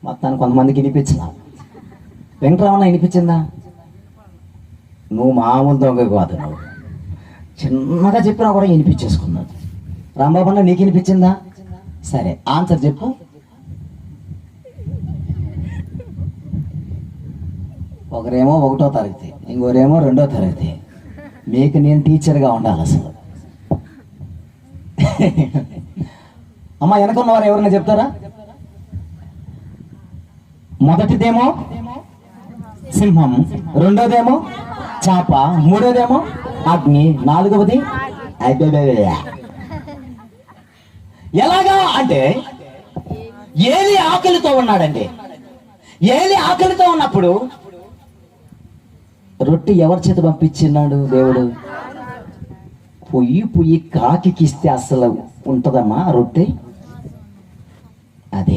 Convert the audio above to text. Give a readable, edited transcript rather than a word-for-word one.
మొత్తానికి కొంతమందికి వినిపించిన. వెంకటరమణ వినిపించిందా? నువ్వు మామూలు దొంగ కాదు, నువ్వు చిన్నగా చెప్పినా కూడా వినిపించేసుకున్నావు. రాంబాబు అన్న నీకు వినిపించిందా? సరే, ఆన్సర్ చెప్పు. ఒకరేమో 1వ తరగతి, ఇంకోరేమో 2వ తరగతి. మీకు నేను టీచర్గా ఉండాలి అసలు. అమ్మ వెనకున్నవారు ఎవరైనా చెప్తారా? మొదటిదేమో సింహం, 2వదేమో చేప, 3వదేమో అగ్ని, 4వది ఎలాగా అంటే ఏలి ఆకలితో ఉన్నాడండి. ఏలి ఆకలితో ఉన్నప్పుడు రొట్టె ఎవరి చేత పంపించినాడు దేవుడు? పొయ్యి కాకికిస్తే అసలు ఉంటుందమ్మా రొట్టె? అదే